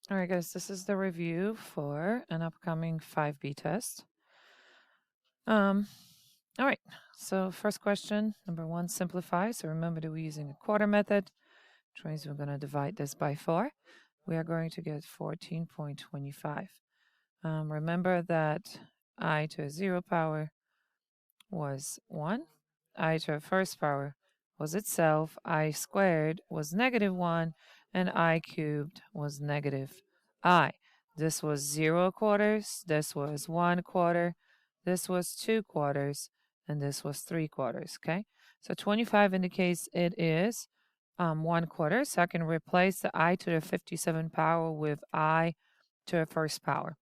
All right, guys, this is the review for an upcoming 5B test. All right, so first question, number 1, simplify. So remember that we're using a quarter method, which means we're going to divide this by 4. We are going to get 14.25. Remember that I to a 0 power was 1. I to a first power was itself. I squared was -1. And I cubed was -I. This was 0 quarters. This was 1 quarter. This was 2 quarters. And this was 3 quarters. Okay. So 25 indicates it is 1 quarter. So I can replace the I to the 57 power with I to the first power.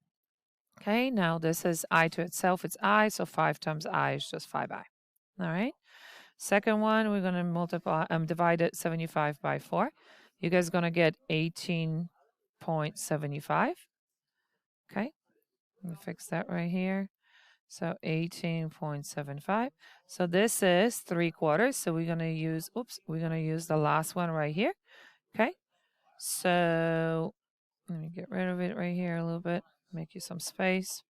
Okay, now this is I to itself, it's I, so 5 times I is just 5I. All right. Second one, we're going to divide it 75 by 4. You guys are going to get 18.75. Okay, let me fix that right here. So 18.75. So this is 3 quarters. So we're going to use, the last one right here. Okay, so let me get rid of it right here a little bit, make you some space.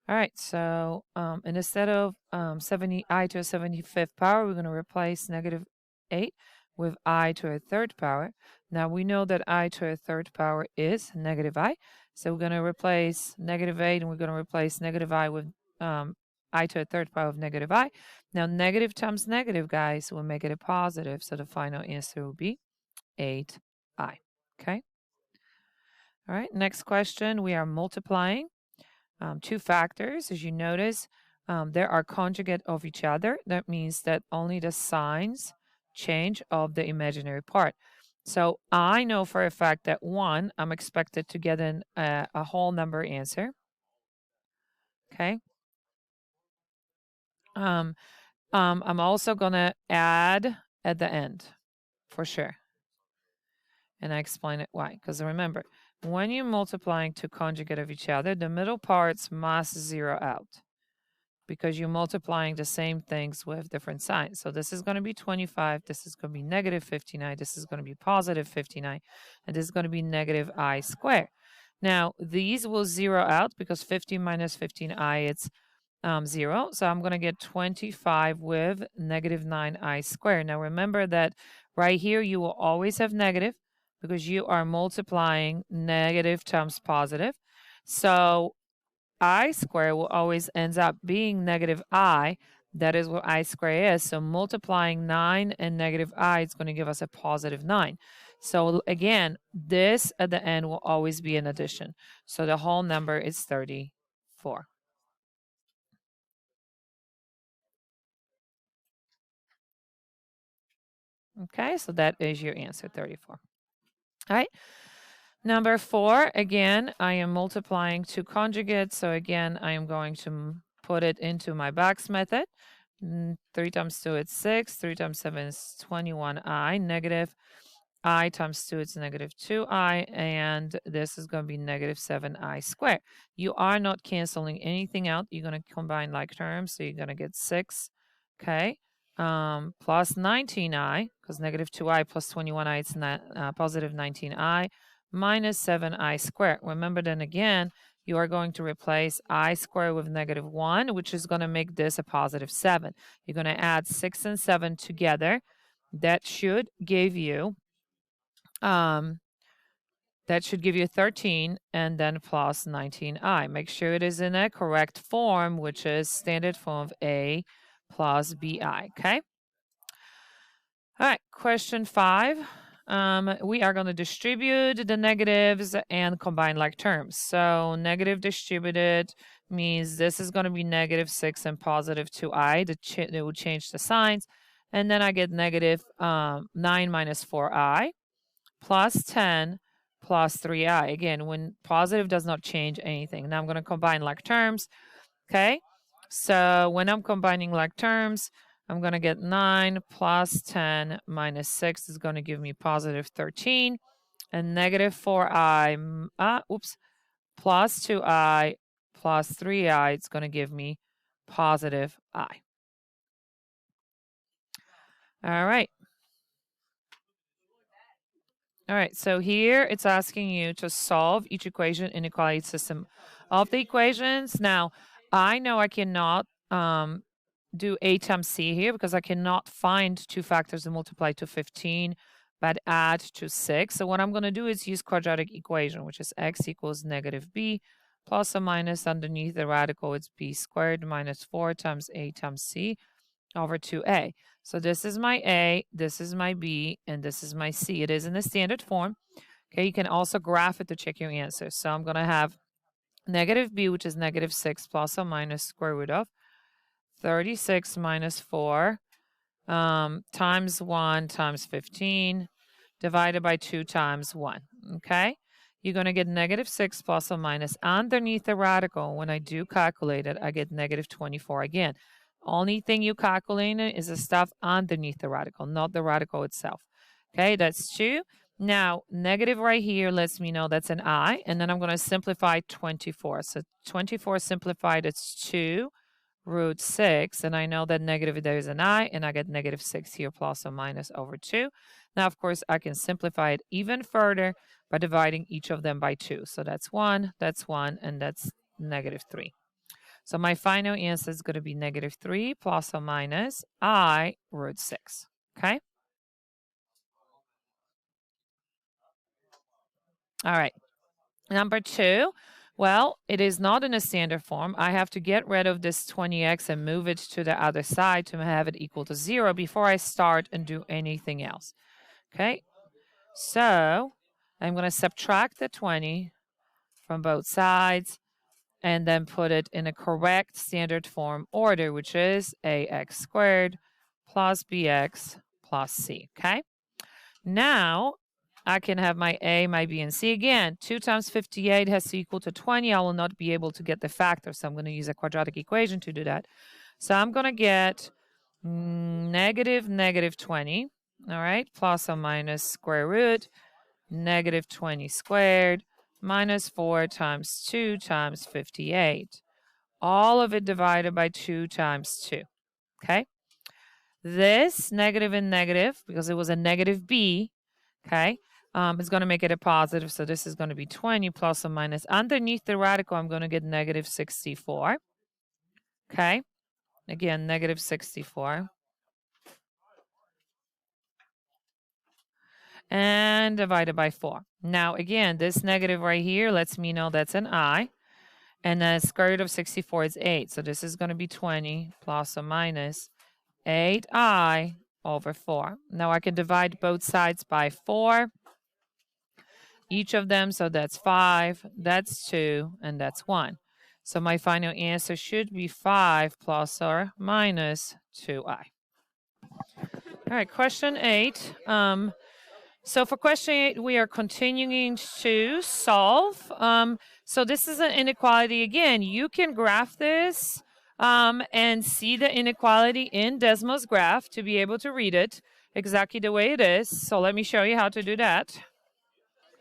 All right, so and instead of 70I to a 75th power, we're going to replace -8 with I to a third power. Now we know that I to a third power is -I. So we're going to replace -8 and we're going to replace -I with I to a third power of -I. Now negative times negative, guys, will make it a positive. So the final answer will be 8I. Okay. All right, next question. We are multiplying. Two factors, as you notice, they are conjugate of each other. That means that only the signs change of the imaginary part. So I know for a fact that 1, I'm expected to get a whole number answer. Okay. I'm also going to add at the end for sure. And I explain it why. Because remember, when you're multiplying two conjugate of each other, the middle parts must zero out, because you're multiplying the same things with different signs. So this is going to be 25, this is going to be -59, this is going to be +59, and this is going to be -I squared. Now, these will zero out because 50 minus 15i, it's 0. So I'm going to get 25 with -9i squared. Now, remember that right here, you will always have negative because you are multiplying negative times positive. So I squared will always ends up being -I. That is what I squared is. So multiplying 9 and -I is going to give us a +9. So again, this at the end will always be an addition. So the whole number is 34. Okay, so that is your answer, 34. All right. Number 4, again, I am multiplying two conjugates. So again, I am going to put it into my box method. 3 times 2 is 6. 3 times 7 is 21i. Negative I times 2 is -2i. And this is going to be -7i squared. You are not canceling anything out. You're going to combine like terms. So you're going to get 6. Okay. Plus 19i, because -2i plus 21i is positive 19i, minus 7i squared. Remember, then again, you are going to replace I squared with -1, which is going to make this a +7. You're going to add 6 and 7 together. That should give you 13 and then plus 19i. Make sure it is in a correct form, which is standard form of a plus bi. Okay. All right, question 5. We are going to distribute the negatives and combine like terms. So negative distributed means this is going to be -6 and +2i. They will change the signs. And then I get -9 minus 4i plus 10 plus 3i. Again, when positive does not change anything. Now I'm going to combine like terms. Okay, so when I'm combining like terms, I'm going to get 9 plus 10 minus 6 is going to give me +13. And -4i, plus 2i plus 3i, it's going to give me +i. All right. All right, so here it's asking you to solve each equation inequality system of the equations. Now, I know I cannot do A times C here because I cannot find two factors and multiply to 15, but add to 6. So what I'm going to do is use quadratic equation, which is x equals negative b plus or minus underneath the radical, it's b squared minus 4 times A times C over 2a. So this is my A, this is my B, and this is my C. It is in the standard form. Okay, you can also graph it to check your answer. So I'm going to have negative B, which is negative 6 plus or minus square root of 36 minus 4 times 1 times 15 divided by 2 times 1. Okay, you're going to get negative 6 plus or minus underneath the radical. When I do calculate it, I get negative 24 again. Only thing you calculate is the stuff underneath the radical, not the radical itself. Okay, that's 2. Now, negative right here lets me know that's an I, and then I'm going to simplify 24. So 24 simplified, it's 2 root 6, and I know that negative there is an I, and I get negative 6 here plus or minus over 2. Now, of course, I can simplify it even further by dividing each of them by 2. So that's 1, and that's negative 3. So my final answer is going to be negative 3 plus or minus I root 6. Okay? All right. Number 2, well, it is not in a standard form. I have to get rid of this 20x and move it to the other side to have it equal to 0 before I start and do anything else. Okay? So I'm going to subtract the 20 from both sides and then put it in a correct standard form order, which is ax squared plus bx plus c. Okay? Now I can have my A, my B, and C. Again, 2 times 58 has to equal to 20. I will not be able to get the factor, so I'm going to use a quadratic equation to do that. So I'm going to get negative 20, all right, plus or minus square root, negative 20 squared, minus 4 times 2 times 58. All of it divided by 2 times 2, okay? This negative and negative, because it was a negative B, okay, is going to make it a positive. So this is going to be 20 plus or minus. Underneath the radical, I'm going to get negative 64. Okay. Again, negative 64. And divided by 4. Now, again, this negative right here lets me know that's an I. And the square root of 64 is 8. So this is going to be 20 plus or minus 8i over 4. Now I can divide both sides by 4. Each of them, so that's 5, that's 2, and that's 1. So my final answer should be 5 plus or minus 2i. All right, question 8. So for question 8, we are continuing to solve. So this is an inequality. Again, you can graph this and see the inequality in Desmos graph to be able to read it exactly the way it is. So let me show you how to do that.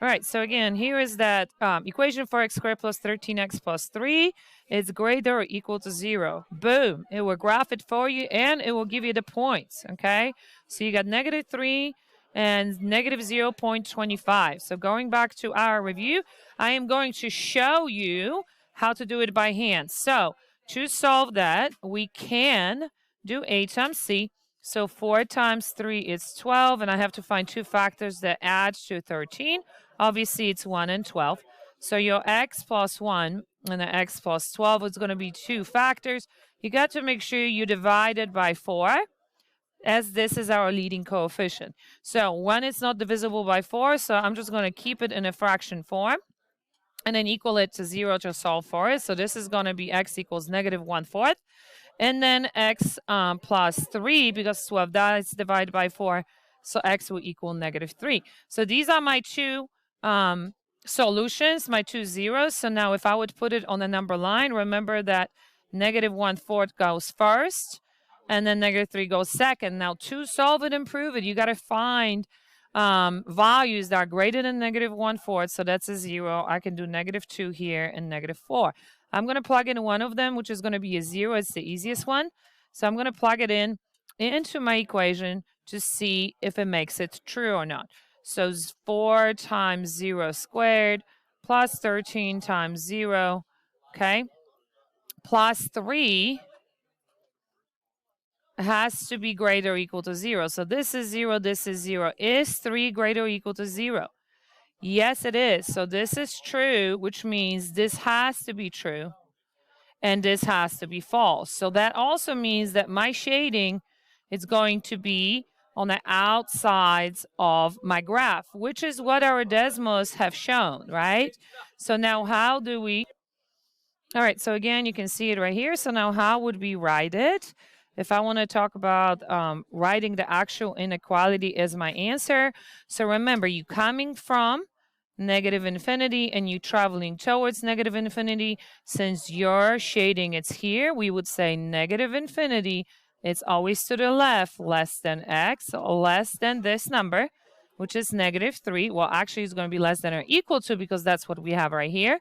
All right, so again, here is that equation for x squared plus 13x plus 3 is greater or equal to 0. Boom, it will graph it for you and it will give you the points, okay? So you got negative 3 and negative 0.25. So going back to our review, I am going to show you how to do it by hand. So to solve that, we can do A times C. So 4 times 3 is 12, and I have to find two factors that add to 13. Obviously, it's 1 and 12. So your x plus 1 and the x plus 12 is going to be two factors. You got to make sure you divide it by 4, as this is our leading coefficient. So 1 is not divisible by 4, so I'm just going to keep it in a fraction form and then equal it to 0 to solve for it. So this is going to be x equals negative 1/4. And then x plus 3, because 12 is divided by 4, so x will equal negative 3. So these are my two solutions, my two zeros. So now if I would put it on the number line, remember that negative 1/4 goes first, and then negative 3 goes second. Now to solve it and prove it, you got to find values that are greater than negative 1/4. So that's a 0. I can do negative 2 here and negative 4. I'm going to plug in one of them, which is going to be a 0. It's the easiest one. So I'm going to plug it in into my equation to see if it makes it true or not. So 4 times 0 squared plus 13 times 0, okay, plus 3 has to be greater or equal to 0. So this is 0, this is 0. Is 3 greater or equal to 0? Yes, it is. So this is true, which means this has to be true, and this has to be false. So that also means that my shading is going to be on the outsides of my graph, which is what our Desmos have shown, right? So now how do we... All right, so again, you can see it right here. So now how would we write it? If I want to talk about writing the actual inequality as my answer. So remember, you coming from negative infinity and you traveling towards negative infinity. Since your shading is here, we would say negative infinity. It's always to the left, less than x, less than this number, which is -3. Well, actually, it's going to be less than or equal to, because that's what we have right here.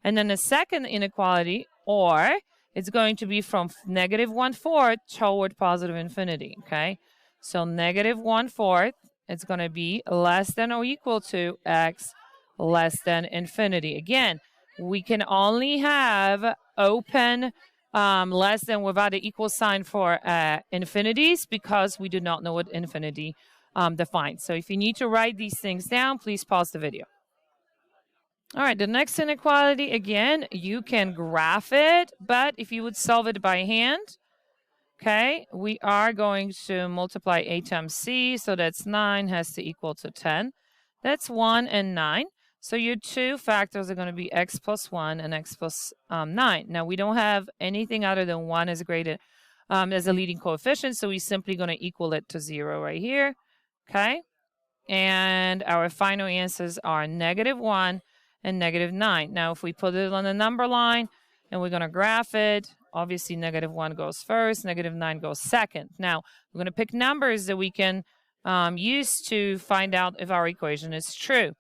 And then the second inequality, or it's going to be from -1/4 toward positive infinity, okay? So -1/4, it's going to be less than or equal to x less than infinity. Again, we can only have open less than without the equal sign for infinities, because we do not know what infinity defines. So if you need to write these things down, please pause the video. All right, the next inequality, again, you can graph it, but if you would solve it by hand, okay, we are going to multiply a times c, so that's 9 has to equal to 10. That's 1 and 9. So your two factors are going to be x plus 1 and x plus 9. Now, we don't have anything other than 1 as as a leading coefficient, so we're simply going to equal it to 0 right here, okay? And our final answers are -1 and -9. Now, if we put it on the number line and we're going to graph it, obviously -1 goes first, -9 goes second. Now, we're going to pick numbers that we can use to find out if our equation is true,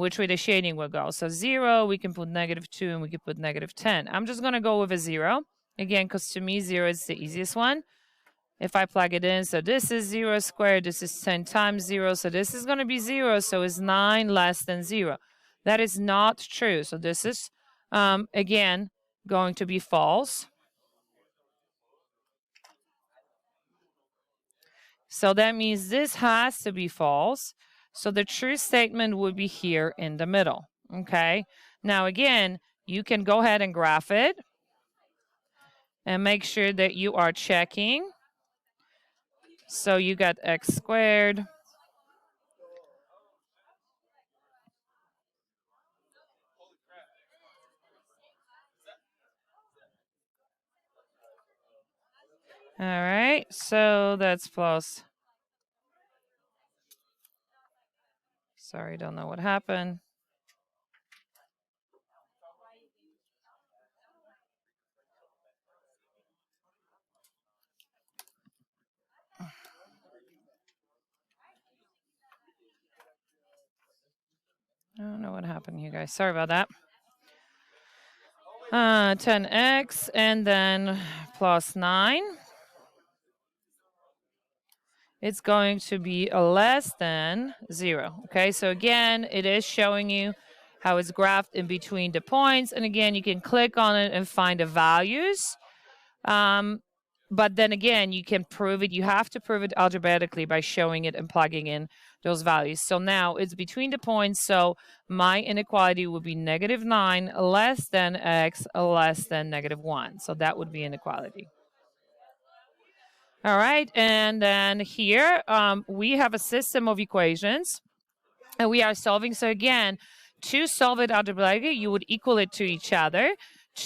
which way the shading will go. So 0, we can put -2, and we can put -10. I'm just going to go with a 0, again, because to me, 0 is the easiest one. If I plug it in, so this is 0 squared, this is 10 times 0, so this is going to be 0, so it's 9 less than 0. That is not true. So this is, again, going to be false. So that means this has to be false. So the true statement would be here in the middle, okay? Now, again, you can go ahead and graph it and make sure that you are checking. So you got x squared. All right, so that's plus. Sorry, don't know what happened. I don't know what happened here, guys. Sorry about that. 10x and then plus 9. It's going to be less than 0. Okay, so again, it is showing you how it's graphed in between the points. And again, you can click on it and find the values. But then again, you can prove it. You have to prove it algebraically by showing it and plugging in those values. So now it's between the points. So my inequality would be -9 less than x less than -1. So that would be inequality. All right, and then here we have a system of equations, and we are solving. So again, to solve it algebraically, you would equal it to each other.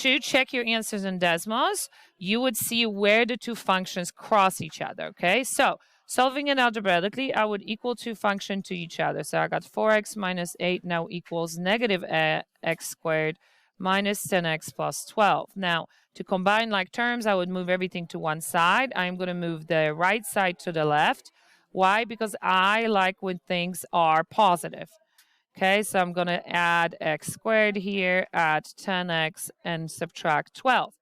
To check your answers in Desmos, you would see where the two functions cross each other, okay? So solving it algebraically, I would equal two functions to each other. So I got 4x minus 8 now equals -x squared minus 10x plus 12. Now, to combine like terms, I would move everything to one side. I'm going to move the right side to the left. Why? Because I like when things are positive. Okay, so I'm going to add x squared here, add 10x, and subtract 12.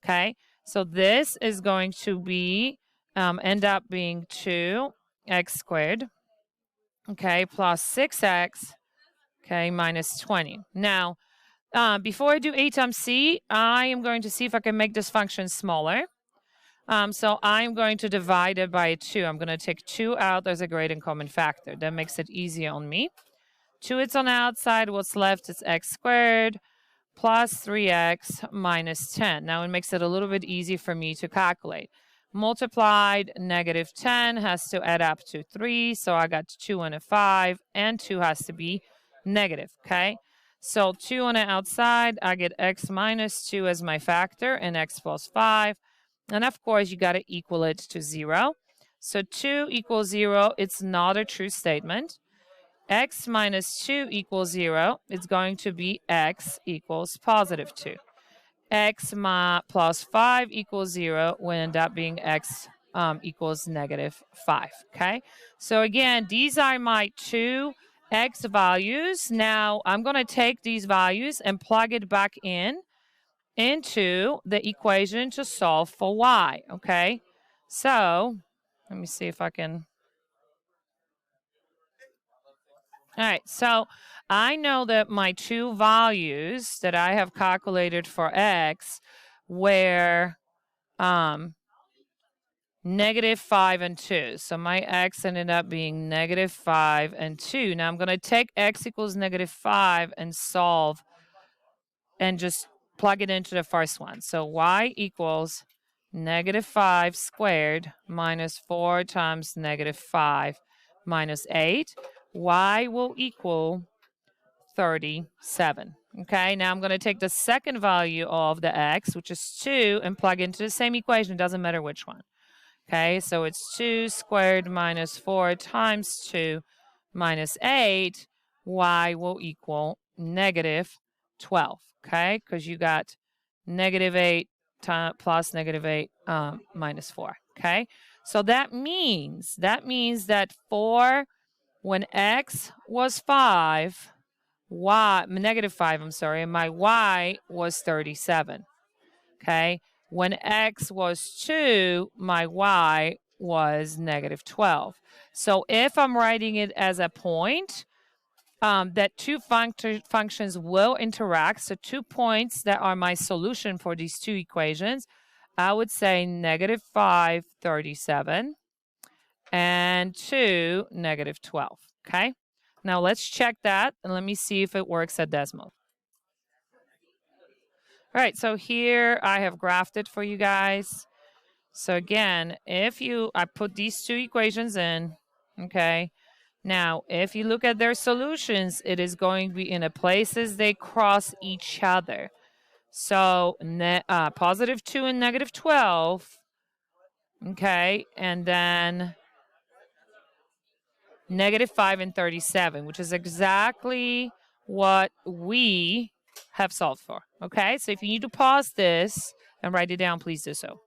Okay, so this is going to be end up being 2x squared okay, plus 6x, okay, minus 20. Now, before I do a times c, I am going to see if I can make this function smaller. So I'm going to divide it by 2. I'm going to take 2 out as a great and common factor. That makes it easier on me. 2, it's on the outside. What's left is x squared plus 3x minus 10. Now it makes it a little bit easier for me to calculate. Multiplied negative 10 has to add up to 3. So I got 2 and a 5, and 2 has to be negative, okay? So 2 on the outside, I get x minus 2 as my factor and x plus 5. And of course, you got to equal it to 0. So 2 equals 0. It's not a true statement. X minus 2 equals 0. It's going to be x equals positive 2. X plus 5 equals 0 will end up being x equals negative 5. Okay, so again, these are my two x values. Now I'm going to take these values and plug it back into the equation to solve for y. Okay, so let me see if I can. All right, so I know that my two values that I have calculated for x were negative 5 and 2. So my x ended up being negative 5 and 2. Now I'm going to take x equals negative 5 and solve and just plug it into the first one. So y equals negative 5 squared minus 4 times negative 5 minus 8. Y will equal 37. Okay, now I'm going to take the second value of the x, which is 2, and plug into the same equation. It doesn't matter which one. Okay, so it's 2 squared minus 4 times 2 minus 8. Y will equal negative 12. Okay, because you got negative 8 plus negative 8 minus 4. Okay, so that means that for when x was 5, negative 5, I'm sorry, and my y was 37. Okay, when x was 2, my y was negative 12. So if I'm writing it as a point, that two functions will interact. So 2 points that are my solution for these two equations, I would say negative 5, 37, and 2, negative 12. Okay, now let's check that, and let me see if it works at Desmos. All right, so here I have graphed it for you guys. So again, I put these two equations in, okay? Now, if you look at their solutions, it is going to be in the places they cross each other. So positive 2 and negative 12, okay? And then negative 5 and 37, which is exactly what we have solved for, okay? So if you need to pause this and write it down, please do so.